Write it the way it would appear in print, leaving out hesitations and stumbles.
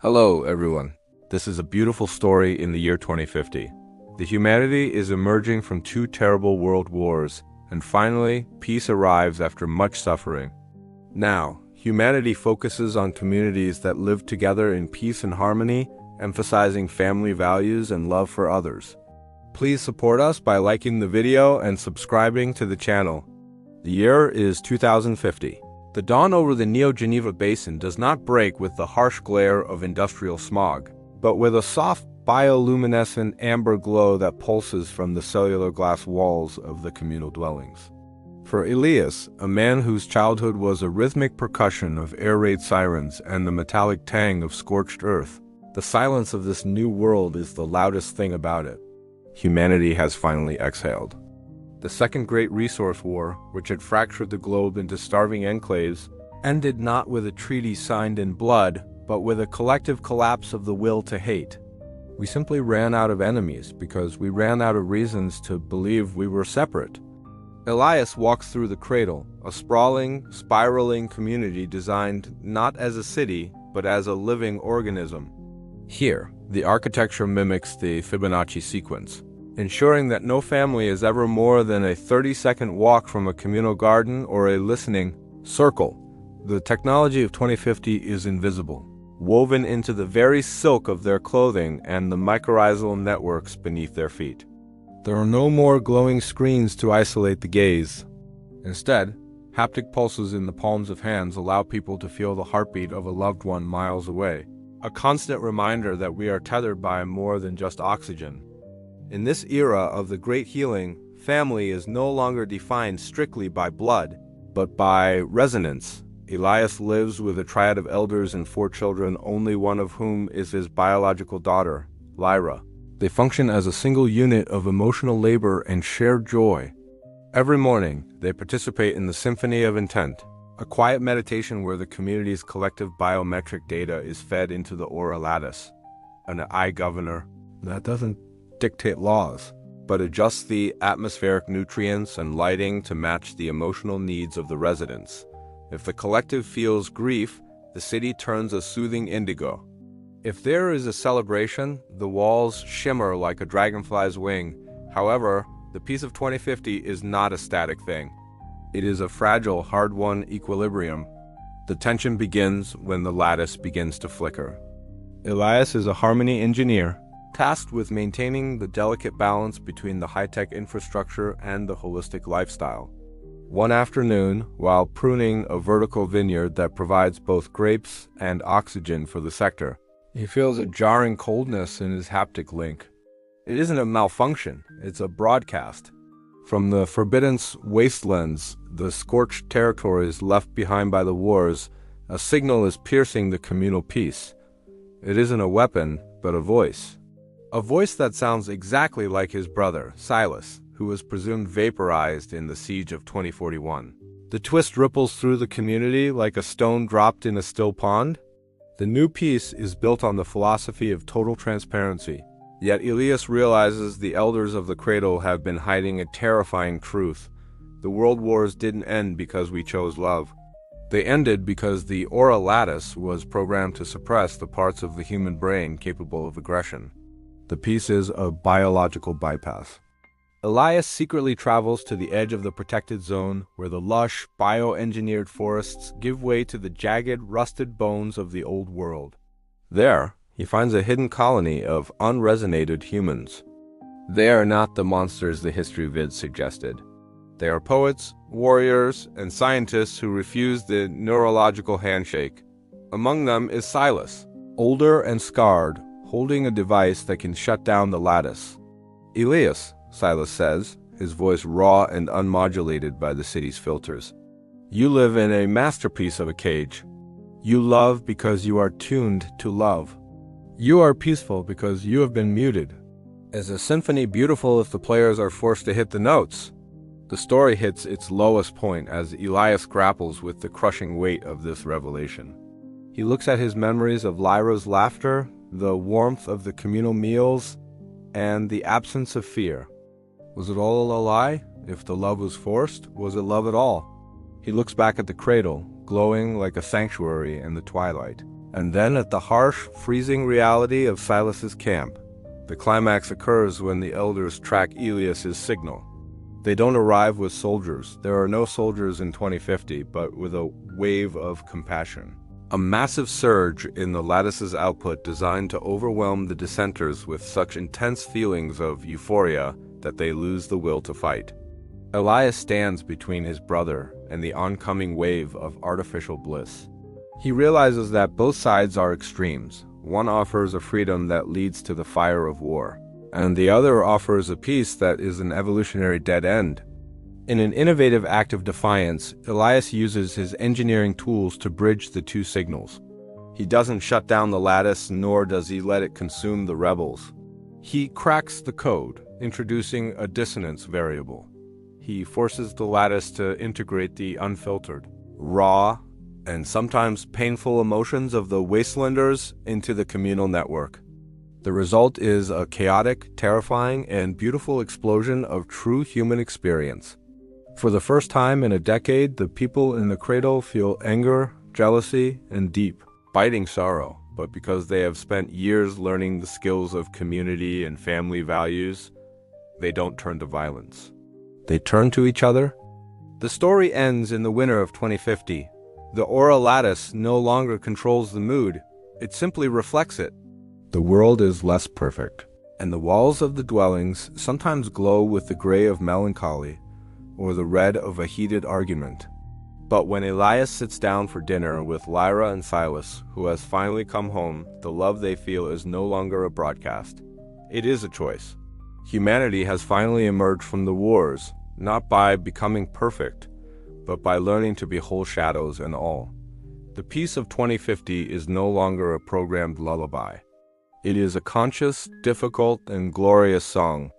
Hello, everyone. This is a beautiful story in the year 2050. The humanity is emerging from two terrible world wars, and finally, peace arrives after much suffering. Now, humanity focuses on communities that live together in peace and harmony, emphasizing family values and love for others. Please support us by liking the video and subscribing to the channel. The year is 2050. The dawn over the Neo-Geneva Basin does not break with the harsh glare of industrial smog, but with a soft bioluminescent amber glow that pulses from the cellular glass walls of the communal dwellings. For Elias, a man whose childhood was a rhythmic percussion of air raid sirens and the metallic tang of scorched earth, the silence of this new world is the loudest thing about it. Humanity has finally exhaled. The Second Great Resource War, which had fractured the globe into starving enclaves, ended not with a treaty signed in blood, but with a collective collapse of the will to hate. We simply ran out of enemies because we ran out of reasons to believe we were separate. Elias walks through the cradle, a sprawling, spiraling community designed not as a city, but as a living organism. Here, the architecture mimics the Fibonacci sequence, ensuring that no family is ever more than a 30-second walk from a communal garden or a listening circle. The technology of 2050 is invisible, woven into the very silk of their clothing and the mycorrhizal networks beneath their feet. There are no more glowing screens to isolate the gaze. Instead, haptic pulses in the palms of hands allow people to feel the heartbeat of a loved one miles away, a constant reminder that we are tethered by more than just oxygen. In this era of the Great Healing, family is no longer defined strictly by blood, but by resonance. Elias lives with a triad of elders and 4 children, only one of whom is his biological daughter, Lyra. They function as a single unit of emotional labor and shared joy. Every morning, they participate in the Symphony of Intent, a quiet meditation where the community's collective biometric data is fed into the Aura Lattice, an eye governor that doesn't dictate laws, but adjusts the atmospheric nutrients and lighting to match the emotional needs of the residents. If the collective feels grief, the city turns a soothing indigo. If there is a celebration, the walls shimmer like a dragonfly's wing. However, the peace of 2050 is not a static thing. It is a fragile, hard-won equilibrium. The tension begins when the lattice begins to flicker. Elias is a harmony engineer, tasked with maintaining the delicate balance between the high-tech infrastructure and the holistic lifestyle. One afternoon, while pruning a vertical vineyard that provides both grapes and oxygen for the sector, he feels a jarring coldness in his haptic link. It isn't a malfunction, it's a broadcast. From the forbidden wastelands, the scorched territories left behind by the wars, a signal is piercing the communal peace. It isn't a weapon, but a voice. A voice that sounds exactly like his brother, Silas, who was presumed vaporized in the siege of 2041. The twist ripples through the community like a stone dropped in a still pond. The new peace is built on the philosophy of total transparency. Yet Elias realizes the elders of the cradle have been hiding a terrifying truth. The world wars didn't end because we chose love. They ended because the Aura Lattice was programmed to suppress the parts of the human brain capable of aggression. The peace is a biological bypass. Elias secretly travels to the edge of the protected zone where the lush, bioengineered forests give way to the jagged, rusted bones of the old world. There, he finds a hidden colony of unresonated humans. They are not the monsters the history vids suggested. They are poets, warriors, and scientists who refuse the neurological handshake. Among them is Silas, older and scarred, holding a device that can shut down the lattice. Elias, Silas says, his voice raw and unmodulated by the city's filters. You live in a masterpiece of a cage. You love because you are tuned to love. You are peaceful because you have been muted. Is a symphony beautiful if the players are forced to hit the notes? The story hits its lowest point as Elias grapples with the crushing weight of this revelation. He looks at his memories of Lyra's laughter, the warmth of the communal meals, and the absence of fear. Was it all a lie? If the love was forced, was it love at all? He looks back at the cradle, glowing like a sanctuary in the twilight. And then at the harsh, freezing reality of Silas's camp, the climax occurs when the elders track Elias's signal. They don't arrive with soldiers. There are no soldiers in 2050, but with a wave of compassion. A massive surge in the Lattice's output designed to overwhelm the dissenters with such intense feelings of euphoria that they lose the will to fight. Elias stands between his brother and the oncoming wave of artificial bliss. He realizes that both sides are extremes. One offers a freedom that leads to the fire of war, and the other offers a peace that is an evolutionary dead end. In an innovative act of defiance, Elias uses his engineering tools to bridge the two signals. He doesn't shut down the lattice, nor does he let it consume the rebels. He cracks the code, introducing a dissonance variable. He forces the lattice to integrate the unfiltered, raw, and sometimes painful emotions of the wastelanders into the communal network. The result is a chaotic, terrifying, and beautiful explosion of true human experience. For the first time in a decade, the people in the cradle feel anger, jealousy, and deep, biting sorrow. But because they have spent years learning the skills of community and family values, they don't turn to violence. They turn to each other. The story ends in the winter of 2050. The Aura Lattice no longer controls the mood, it simply reflects it. The world is less perfect, and the walls of the dwellings sometimes glow with the gray of melancholy or the red of a heated argument. But when Elias sits down for dinner with Lyra and Silas, who has finally come home, the love they feel is no longer a broadcast. It is a choice. Humanity has finally emerged from the wars, not by becoming perfect, but by learning to behold shadows and all. The peace of 2050 is no longer a programmed lullaby. It is a conscious, difficult, and glorious song